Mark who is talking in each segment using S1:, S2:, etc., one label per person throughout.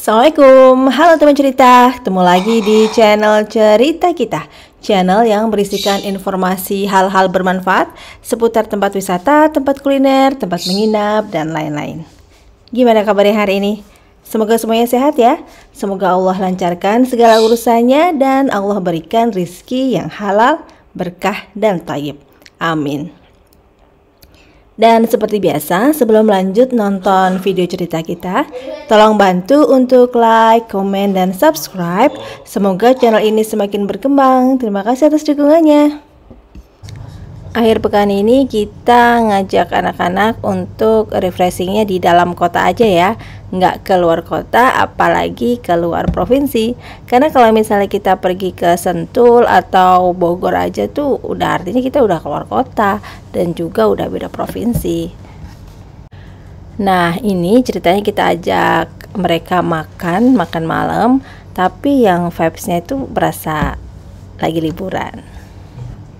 S1: Assalamualaikum, halo teman cerita, ketemu lagi di channel Cerita Kita, channel yang berisikan informasi hal-hal bermanfaat seputar tempat wisata, tempat kuliner, tempat menginap, dan lain-lain. Gimana kabarnya hari ini? Semoga semuanya sehat ya. Semoga Allah lancarkan segala urusannya dan Allah berikan rizki yang halal, berkah, dan thayyib. Amin. Dan seperti biasa, sebelum lanjut nonton video cerita kita, tolong bantu untuk like, komen, dan subscribe. Semoga channel ini semakin berkembang. Terima kasih atas dukungannya. Akhir pekan ini kita ngajak anak-anak untuk refreshingnya di dalam kota aja ya, nggak keluar kota, apalagi keluar provinsi. Karena kalau misalnya kita pergi ke Sentul atau Bogor aja tuh udah artinya kita udah keluar kota dan juga udah beda provinsi. Nah, ini ceritanya kita ajak mereka makan malam, tapi yang vibesnya itu berasa lagi liburan.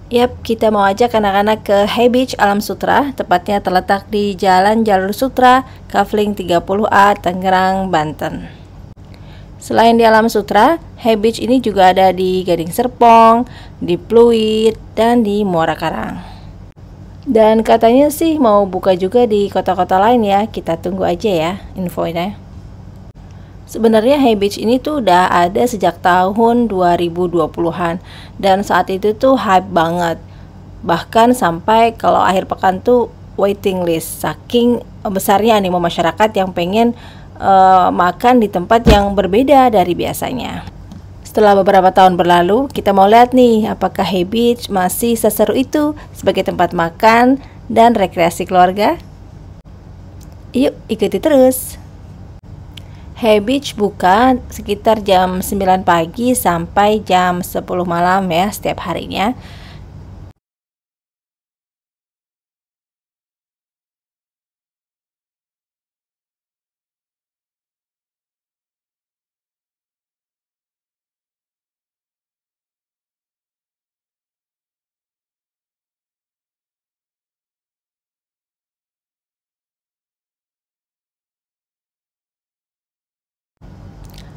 S1: Yap, kita mau ajak anak-anak ke Hay Beach Alam Sutera, tepatnya terletak di Jalan Jalur Sutra, Kafling 30A, Tangerang, Banten. Selain di Alam Sutera, Hay Beach ini juga ada di Gading Serpong, di Pluit, dan di Muara Karang. Dan katanya sih mau buka juga di kota-kota lain ya, kita tunggu aja ya infonya. Sebenarnya Hay Beach ini tuh udah ada sejak tahun 2020-an dan saat itu tuh hype banget. Bahkan sampai kalau akhir pekan tuh waiting list, saking besarnya animo masyarakat yang pengen makan di tempat yang berbeda dari biasanya. Setelah beberapa tahun berlalu, kita mau lihat nih apakah Hay Beach masih seseru itu sebagai tempat makan dan rekreasi keluarga. Yuk ikuti terus. Hay Beach buka sekitar jam 9 pagi sampai jam 10 malam ya setiap harinya.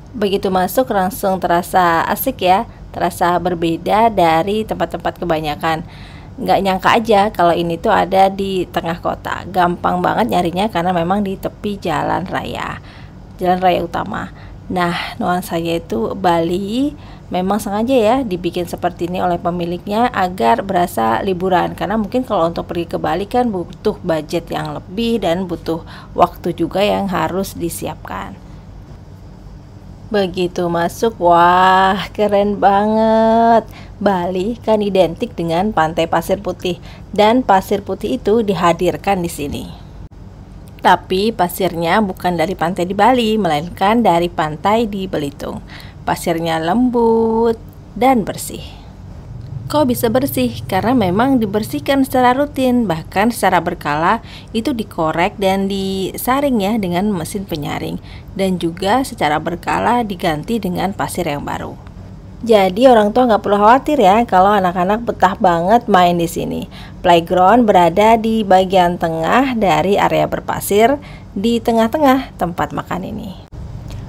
S1: Begitu masuk langsung terasa asik ya, terasa berbeda dari tempat-tempat kebanyakan. Nggak nyangka aja kalau ini tuh ada di tengah kota. Gampang banget nyarinya karena memang di tepi jalan raya utama. Nah, nuansanya itu Bali memang sengaja ya dibikin seperti ini oleh pemiliknya agar berasa liburan. Karena mungkin kalau untuk pergi ke Bali kan butuh budget yang lebih dan butuh waktu juga yang harus disiapkan. Begitu masuk, wah keren banget. Bali kan identik dengan pantai pasir putih dan pasir putih itu dihadirkan di sini. Tapi pasirnya bukan dari pantai di Bali, melainkan dari pantai di Belitung. Pasirnya lembut dan bersih. Kok bisa bersih? Karena memang dibersihkan secara rutin, bahkan secara berkala itu dikorek dan disaring ya dengan mesin penyaring, dan juga secara berkala diganti dengan pasir yang baru. Jadi orang tua nggak perlu khawatir ya kalau anak-anak betah banget main di sini. Playground berada di bagian tengah dari area berpasir di tengah-tengah tempat makan ini.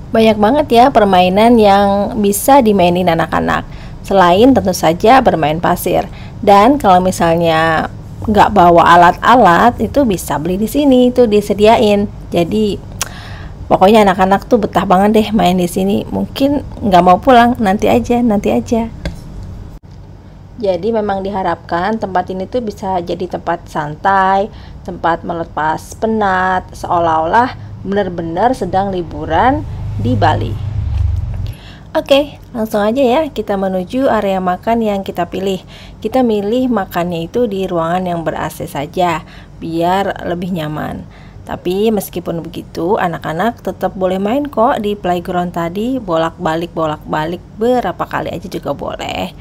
S1: Banyak banget ya permainan yang bisa dimainin anak-anak. Selain tentu saja bermain pasir, dan kalau misalnya nggak bawa alat-alat itu bisa beli di sini, itu disediain. Jadi pokoknya anak-anak tuh betah banget deh main di sini. Mungkin nggak mau pulang, nanti aja. Jadi memang diharapkan tempat ini tuh bisa jadi tempat santai, tempat melepas penat, seolah-olah benar-benar sedang liburan di Bali. Oke, langsung aja ya kita menuju area makan yang kita pilih. Kita milih makannya itu di ruangan yang ber-AC saja, biar lebih nyaman. Tapi meskipun begitu, anak-anak tetap boleh main kok di playground tadi, bolak-balik berapa kali aja juga boleh.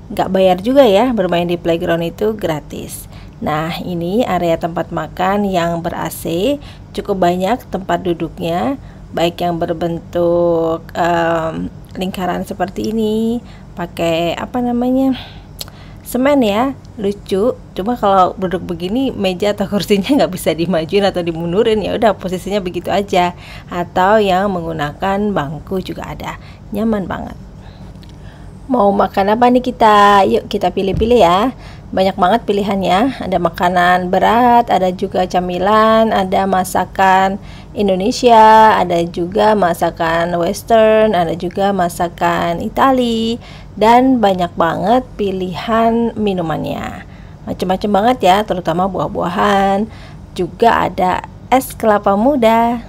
S1: Nggak bayar juga ya, bermain di playground itu gratis. Nah, ini area tempat makan yang ber-AC, cukup banyak tempat duduknya, baik yang berbentuk lingkaran seperti ini, pakai semen ya, lucu. Cuma kalau duduk begini meja atau kursinya nggak bisa dimajuin atau dimundurin, ya udah posisinya begitu aja. Atau yang menggunakan bangku juga ada, nyaman banget. Mau makan apa nih kita? Yuk kita pilih-pilih ya. Banyak banget pilihannya. Ada makanan berat, ada juga camilan, ada masakan Indonesia, ada juga masakan Western, ada juga masakan Itali, dan banyak banget pilihan minumannya. Macam-macam banget ya, terutama buah-buahan. Juga ada es kelapa muda.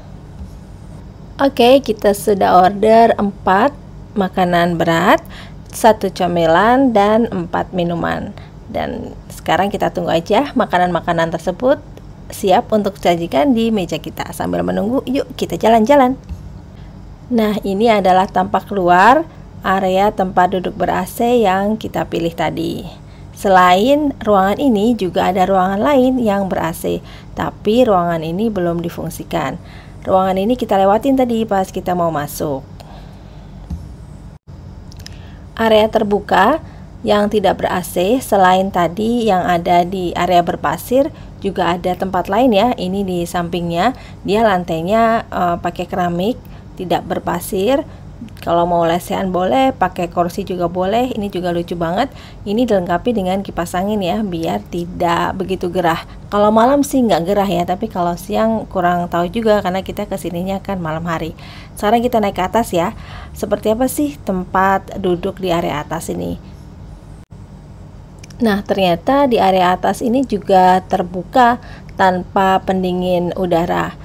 S1: Oke, kita sudah order 4 makanan berat, 1 camilan, dan 4 minuman. Dan sekarang kita tunggu aja makanan-makanan tersebut siap untuk disajikan di meja kita. Sambil menunggu, yuk kita jalan-jalan. Nah, ini adalah tampak luar area tempat duduk ber-AC yang kita pilih tadi. Selain ruangan ini juga ada ruangan lain yang ber-AC, tapi ruangan ini belum difungsikan. Ruangan ini kita lewatin tadi pas kita mau masuk. Area terbuka yang tidak ber-AC selain tadi yang ada di area berpasir, juga ada tempat lain ya. Ini di sampingnya, dia lantainya pakai keramik, tidak berpasir. Kalau mau lesehan boleh, pakai kursi juga boleh. Ini juga lucu banget. Ini dilengkapi dengan kipas angin ya, biar tidak begitu gerah. Kalau malam sih nggak gerah ya, tapi kalau siang kurang tahu juga karena kita kesininya kan malam hari. Sekarang kita naik ke atas ya. Seperti apa sih tempat duduk di area atas ini? Nah, ternyata di area atas ini juga terbuka tanpa pendingin udara.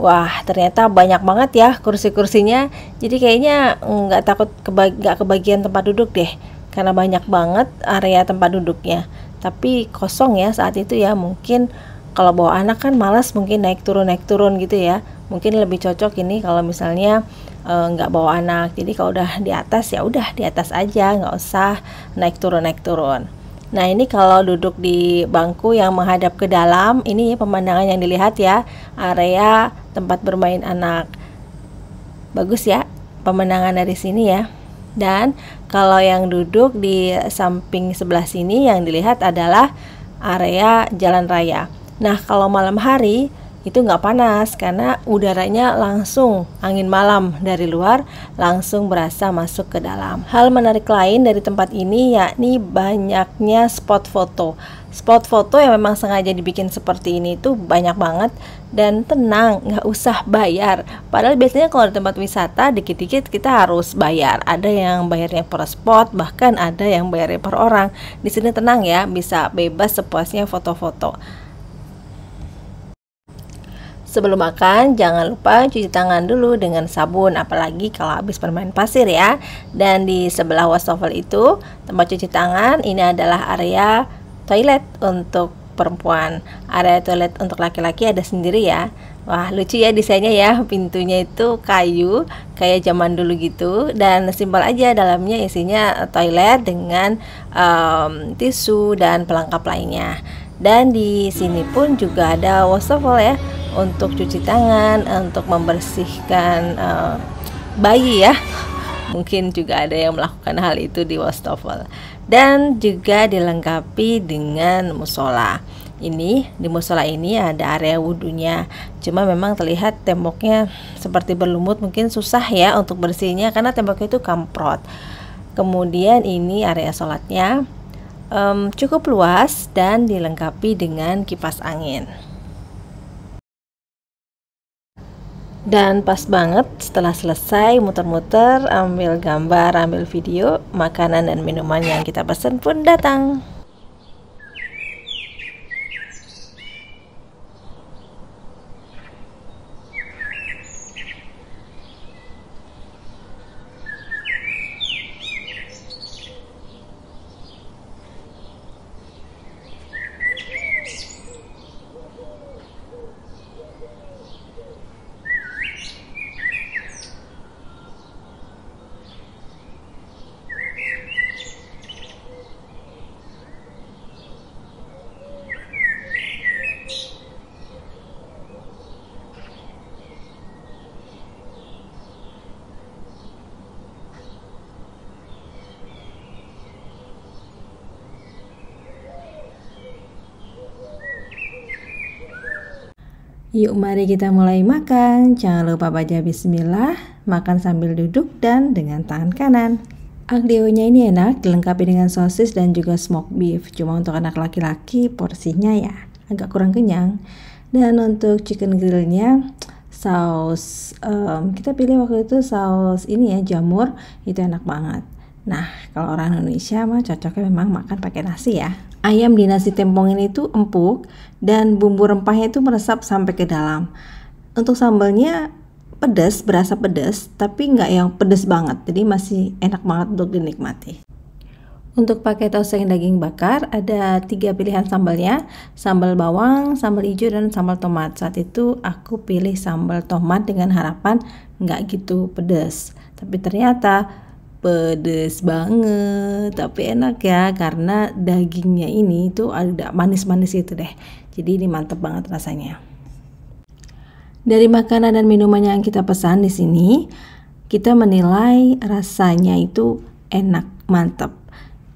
S1: Wah, ternyata banyak banget ya kursi-kursinya. Jadi kayaknya nggak takut nggak kebagian tempat duduk deh, karena banyak banget area tempat duduknya. Tapi kosong ya saat itu ya. Mungkin kalau bawa anak kan malas mungkin naik turun gitu ya. Mungkin lebih cocok ini kalau misalnya nggak bawa anak. Jadi kalau udah di atas ya udah di atas aja, nggak usah naik turun. Nah, ini kalau duduk di bangku yang menghadap ke dalam, ini pemandangan yang dilihat ya, area tempat bermain anak. Bagus ya pemandangan dari sini ya. Dan kalau yang duduk di samping sebelah sini yang dilihat adalah area jalan raya. Nah, kalau malam hari itu nggak panas karena udaranya langsung angin malam dari luar langsung berasa masuk ke dalam. Hal menarik lain dari tempat ini yakni banyaknya spot foto. Spot foto yang memang sengaja dibikin seperti ini tuh banyak banget dan tenang, nggak usah bayar. Padahal biasanya kalau di tempat wisata dikit-dikit kita harus bayar. Ada yang bayarnya per spot, bahkan ada yang bayarnya per orang. Di sini tenang ya, bisa bebas sepuasnya foto-foto. Sebelum makan, jangan lupa cuci tangan dulu dengan sabun, apalagi kalau habis bermain pasir ya. Dan di sebelah wastafel itu, tempat cuci tangan, ini adalah area toilet untuk perempuan. Area toilet untuk laki-laki ada sendiri ya. Wah, lucu ya desainnya ya. Pintunya itu kayu, kayak zaman dulu gitu. Dan simpel aja, dalamnya isinya toilet dengan tisu dan pelengkap lainnya. Dan di sini pun juga ada wastafel ya, untuk cuci tangan, untuk membersihkan bayi ya. Mungkin juga ada yang melakukan hal itu di wastafel. Dan juga dilengkapi dengan musola. Ini di musola ini ada area wudhunya. Cuma memang terlihat temboknya seperti berlumut, mungkin susah ya untuk bersihnya karena temboknya itu kamprot. Kemudian ini area sholatnya cukup luas dan dilengkapi dengan kipas angin. Dan pas banget setelah selesai muter-muter, ambil gambar, ambil video, makanan dan minuman yang kita pesan pun datang. Yuk mari kita mulai makan. Jangan lupa baca bismillah, makan sambil duduk dan dengan tangan kanan. Aglionya ini enak, dilengkapi dengan sosis dan juga smoked beef. Cuma untuk anak laki-laki porsinya ya agak kurang kenyang. Dan untuk chicken grillnya saus kita pilih waktu itu saus ini ya, jamur, itu enak banget. Nah, kalau orang Indonesia mah cocoknya memang makan pakai nasi ya. Ayam di nasi tempong ini tuh empuk dan bumbu rempahnya itu meresap sampai ke dalam. Untuk sambalnya pedas, berasa pedas, tapi nggak yang pedas banget, jadi masih enak banget untuk dinikmati. Untuk pakai tosseng daging bakar ada 3 pilihan sambalnya, sambal bawang, sambal hijau, dan sambal tomat. Saat itu aku pilih sambal tomat dengan harapan nggak gitu pedas, tapi ternyata pedes banget, tapi enak ya karena dagingnya ini tuh ada manis-manis itu deh, jadi ini mantep banget rasanya. Dari makanan dan minuman yang kita pesan di sini, kita menilai rasanya itu enak, mantep,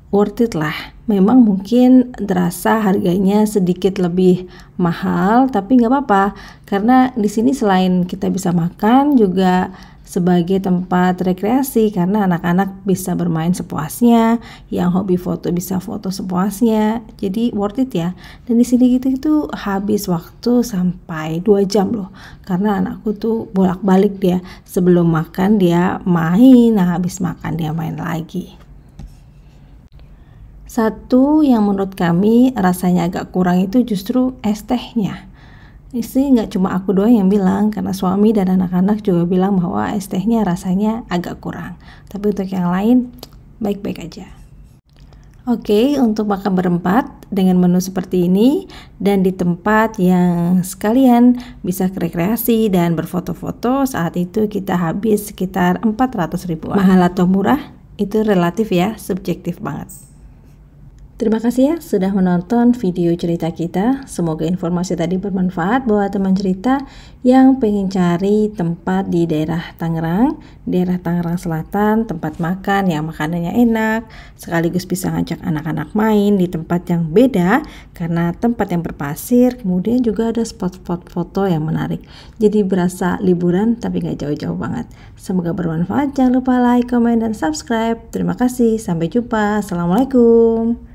S1: worth it lah. Memang mungkin terasa harganya sedikit lebih mahal, tapi nggak apa-apa karena di sini selain kita bisa makan juga sebagai tempat rekreasi karena anak-anak bisa bermain sepuasnya, yang hobi foto bisa foto sepuasnya, jadi worth it ya. Dan di sini gitu habis waktu sampai 2 jam loh, karena anakku tuh bolak-balik, dia sebelum makan dia main, nah habis makan dia main lagi. Satu yang menurut kami rasanya agak kurang itu justru es tehnya. Ini nggak cuma aku doang yang bilang, karena suami dan anak-anak juga bilang bahwa es tehnya rasanya agak kurang. Tapi untuk yang lain baik-baik aja. Oke, untuk makan berempat dengan menu seperti ini dan di tempat yang sekalian bisa rekreasi dan berfoto-foto, saat itu kita habis sekitar 400 ribuan. Mahal atau murah itu relatif ya, subjektif banget. Terima kasih ya sudah menonton video cerita kita. Semoga informasi tadi bermanfaat buat teman cerita yang pengen cari tempat di daerah Tangerang Selatan, tempat makan yang makanannya enak, sekaligus bisa ngajak anak-anak main di tempat yang beda karena tempat yang berpasir, kemudian juga ada spot-spot foto yang menarik. Jadi berasa liburan tapi nggak jauh-jauh banget. Semoga bermanfaat. Jangan lupa like, komen, dan subscribe. Terima kasih. Sampai jumpa. Assalamualaikum.